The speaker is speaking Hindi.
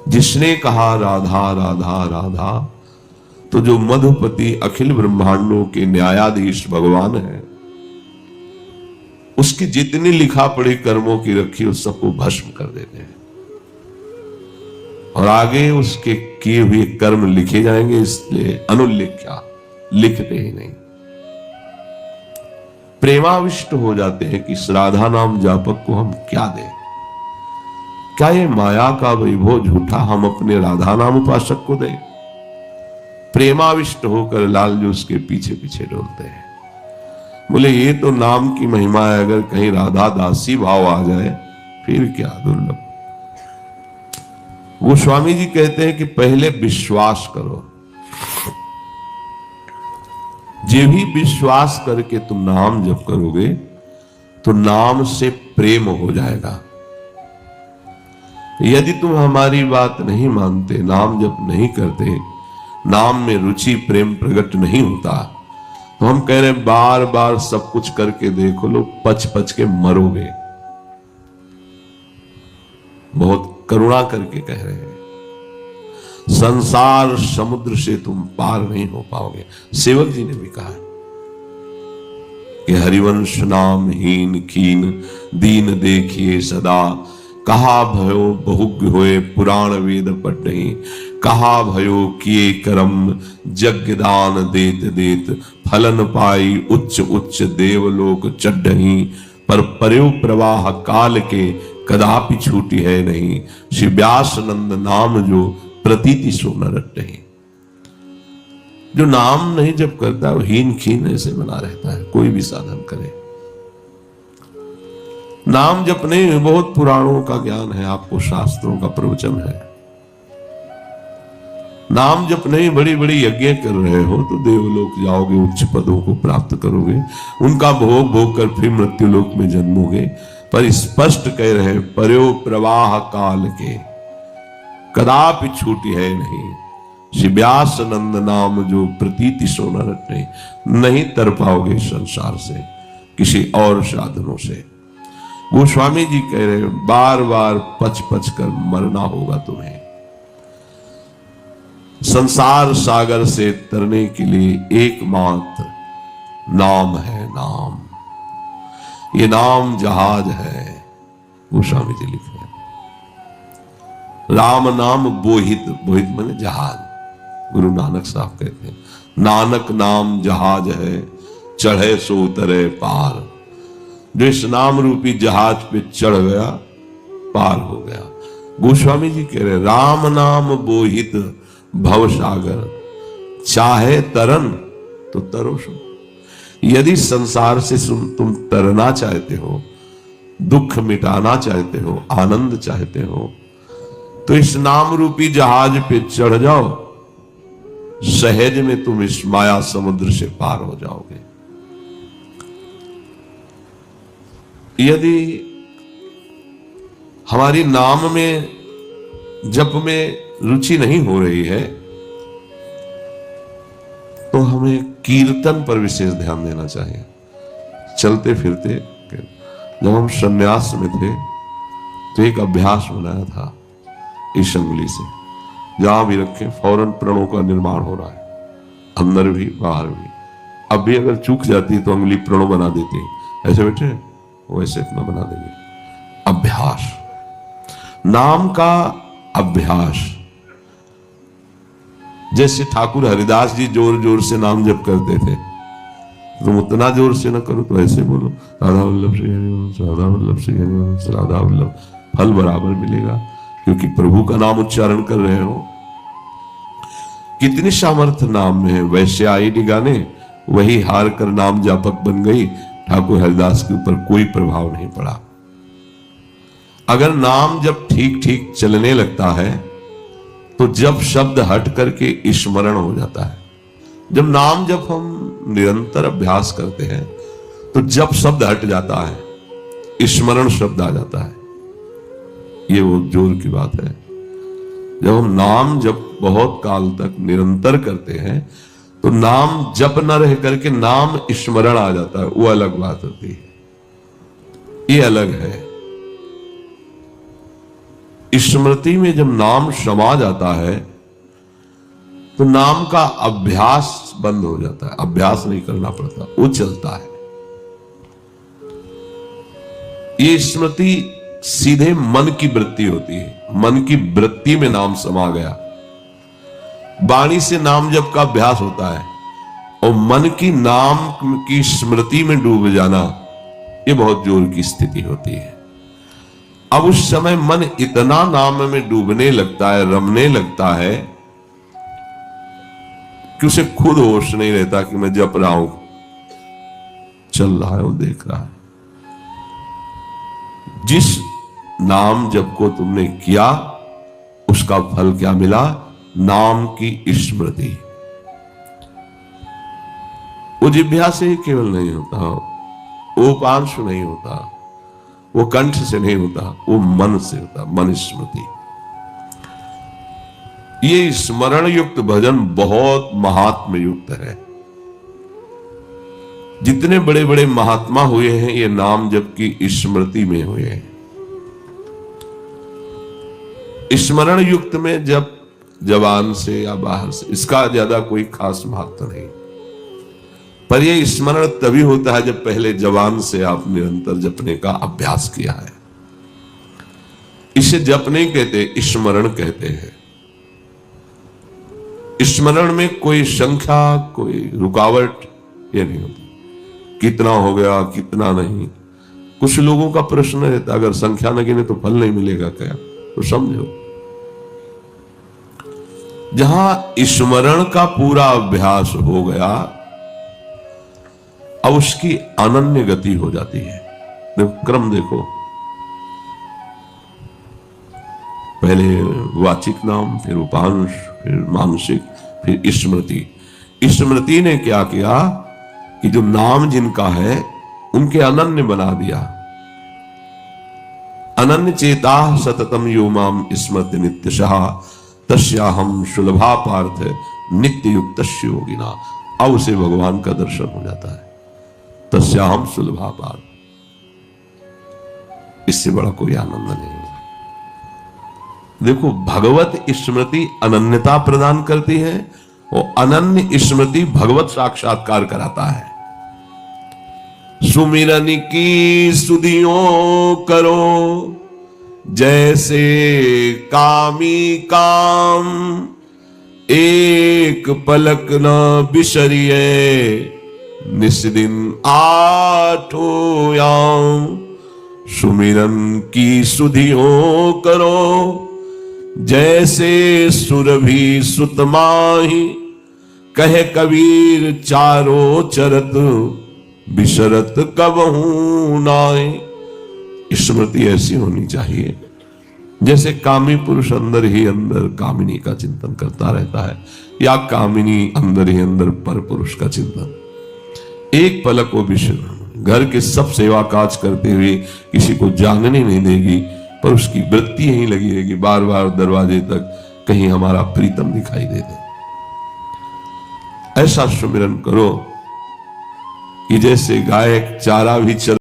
जिसने कहा राधा राधा राधा, तो जो मधुपति अखिल ब्रह्मांडों के न्यायाधीश भगवान है, उसकी जितनी लिखा पड़ी कर्मों की रखी उस सबको भस्म कर देते हैं और आगे उसके किए हुए कर्म लिखे जाएंगे, इसलिए अनुल्लेख्या, लिखते ही नहीं। प्रेमाविष्ट हो जाते हैं कि इस राधा नाम जापक को हम क्या दें, क्या ये माया का वैभव झूठा हम अपने राधा नाम उपासक को दें। प्रेमाविष्ट होकर लालजू उसके पीछे पीछे डोलते हैं। बोले ये तो नाम की महिमा है, अगर कहीं राधा दासी भाव आ जाए फिर क्या दुर्लभ। वो स्वामी जी कहते हैं कि पहले विश्वास करो, जे भी विश्वास करके तुम नाम जप करोगे तो नाम से प्रेम हो जाएगा। यदि तुम हमारी बात नहीं मानते, नाम जप नहीं करते, नाम में रुचि प्रेम प्रकट नहीं होता, तो हम कह रहे हैं बार बार सब कुछ करके देखो लो, पच पच के मरोगे। बहुत करुणा करके कह रहे हैं, संसार समुद्र से तुम पार नहीं हो पाओगे। सेवक जी ने भी कहा कि हरिवंश नाम हीन खीन दीन देखिए सदा, कहा भयो बहुज्ञ होए पुराण वेद पढ़ नहीं, कहा भयो किए कर्म यज्ञ दान देत देत, फलन पाई उच्च उच्च देवलोक चढ़ही, पर पर्यो प्रवाह काल के कदापि छूटी है नहीं, श्री व्यास नंद नाम जो प्रतीति सो न रटहि। जो नाम नहीं जप करता वो हीन खीन ऐसे बना रहता है, कोई भी साधन करे। नाम जप नहीं, बहुत पुराणों का ज्ञान है, आपको शास्त्रों का प्रवचन है। नाम जप नहीं, बड़ी बड़ी यज्ञ कर रहे हो तो देवलोक जाओगे, उच्च पदों को प्राप्त करोगे, उनका भोग भोग कर फिर मृत्यु लोक में जन्मोगे। पर स्पष्ट कह रहे पर्यो प्रवाह काल के कदापि छूटी है नहीं, श्री व्यास नंद नाम जो प्रतीति सो न रटने। नहीं तर पाओगे संसार से किसी और साधनों से। वो स्वामी जी कह रहे बार बार पच पच कर मरना होगा तुम्हें। संसार सागर से तरने के लिए एकमात्र नाम है, नाम। ये नाम जहाज है, वो स्वामी जी लिखे हैं। राम नाम बोहित, बोहित माने जहाज। गुरु नानक साहब कहते हैं नानक नाम जहाज है, चढ़े सो उतरे पार। जो इस नाम रूपी जहाज पे चढ़ गया पार हो गया। गोस्वामी जी कह रहे राम नाम बोहित भव सागर, चाहे तरन तो तरो सो। यदि संसार से तुम तरना चाहते हो, दुख मिटाना चाहते हो, आनंद चाहते हो, तो इस नाम रूपी जहाज पे चढ़ जाओ, सहज में तुम इस माया समुद्र से पार हो जाओगे। यदि हमारी नाम में जप में रुचि नहीं हो रही है तो हमें कीर्तन पर विशेष ध्यान देना चाहिए। चलते फिरते, जब हम संन्यास में थे तो एक अभ्यास बनाया था इस अंगुली से, जहां भी रखें फौरन प्रणों का निर्माण हो रहा है, अंदर भी बाहर भी। अब भी अगर चूक जाती तो अंगुली प्रणों बना देती, ऐसे बैठे वैसे इतना बना देंगे। अभ्यास, नाम का अभ्यास। जैसे ठाकुर हरिदास जी जोर जोर से नाम जप करते थे, तुम उतना जोर से ना करो, तो ऐसे बोलो राधा वल्लभ श्री हरिवंश, राधा वल्लभ श्री हरिवंश, राधा वल्लभ। फल बराबर मिलेगा क्योंकि प्रभु का नाम उच्चारण कर रहे हो। कितनी सामर्थ्य नाम में है। वैसे आई गाने वही हार कर नाम जापक बन गई, ठाकुर हरिदास के ऊपर कोई प्रभाव नहीं पड़ा। अगर नाम जब ठीक ठीक चलने लगता है तो जब शब्द हट करके स्मरण हो जाता है। जब नाम जब हम निरंतर अभ्यास करते हैं तो जब शब्द हट जाता है, स्मरण शब्द आ जाता है। ये वो जोर की बात है। जब हम नाम जब बहुत काल तक निरंतर करते हैं तो नाम जप न रह करके नाम स्मरण आ जाता है, वो अलग बात होती है। ये अलग है। स्मृति में जब नाम समा जाता है तो नाम का अभ्यास बंद हो जाता है, अभ्यास नहीं करना पड़ता, वो चलता है। ये स्मृति सीधे मन की वृत्ति होती है, मन की वृत्ति में नाम समा गया। वाणी से नाम जप का अभ्यास होता है और मन की नाम की स्मृति में डूब जाना, ये बहुत जोर की स्थिति होती है। अब उस समय मन इतना नाम में डूबने लगता है, रमने लगता है कि उसे खुद होश नहीं रहता कि मैं जप रहा हूं, चल रहा है, वो देख रहा है। जिस नाम जप को तुमने किया उसका फल क्या मिला? नाम की स्मृति। वो जिह्वा से ही केवल नहीं होता, वो पांशु नहीं होता, वो कंठ से नहीं होता, वो मन से होता, मन स्मृति। ये स्मरण युक्त भजन बहुत महात्म युक्त है। जितने बड़े बड़े महात्मा हुए हैं ये नाम जप की स्मृति में हुए हैं। स्मरण युक्त में जब जबान से या बाहर से, इसका ज्यादा कोई खास महत्व नहीं, पर यह स्मरण तभी होता है जब पहले जबान से आप निरंतर जपने का अभ्यास किया है। इसे जप नहीं कहते, स्मरण कहते हैं। स्मरण में कोई संख्या, कोई रुकावट ये नहीं होती, कितना हो गया कितना नहीं। कुछ लोगों का प्रश्न रहता, अगर संख्या न गिने तो फल नहीं मिलेगा क्या? तो समझो, जहां स्मरण का पूरा अभ्यास हो गया अब उसकी अनन्य गति हो जाती है। देखो क्रम, देखो पहले वाचिक नाम, फिर उपांश, फिर मानसिक, फिर स्मृति। स्मृति ने क्या किया कि जो नाम जिनका है उनके अनन्य बना दिया। अनन्य चेता सततम यो माम स्मृति नित्यशः तस्याहम सुलभा पार्थ नित्य युक्त योगिना। अब उसे भगवान का दर्शन हो जाता है, तस्याहम सुलभा पार्थ। इससे बड़ा कोई आनंद नहीं। देखो भगवत स्मृति अनन्यता प्रदान करती है और अनन्य स्मृति भगवत साक्षात्कार कराता है। सुमिरन की सुधियों करो जैसे कामी काम, एक पलक न बिसरिए निस्दिन आठों याम। सुमिरन की सुधियों करो जैसे सुरभि सुतमाही, कहे कबीर चारों चरत बिशरत कबहू नाय। स्मृति ऐसी होनी चाहिए जैसे कामी पुरुष अंदर ही अंदर कामिनी का चिंतन करता रहता है, या कामिनी अंदर ही अंदर पर पुरुष का चिंतन। एक पलक वो विषय घर के सब सेवा काज करते हुए किसी को जानने नहीं देगी, पर उसकी वृत्ति यही लगी रहेगी बार बार दरवाजे तक, कहीं हमारा प्रीतम दिखाई दे दे। ऐसा सुमिरन करो कि जैसे गाय चारा भी चल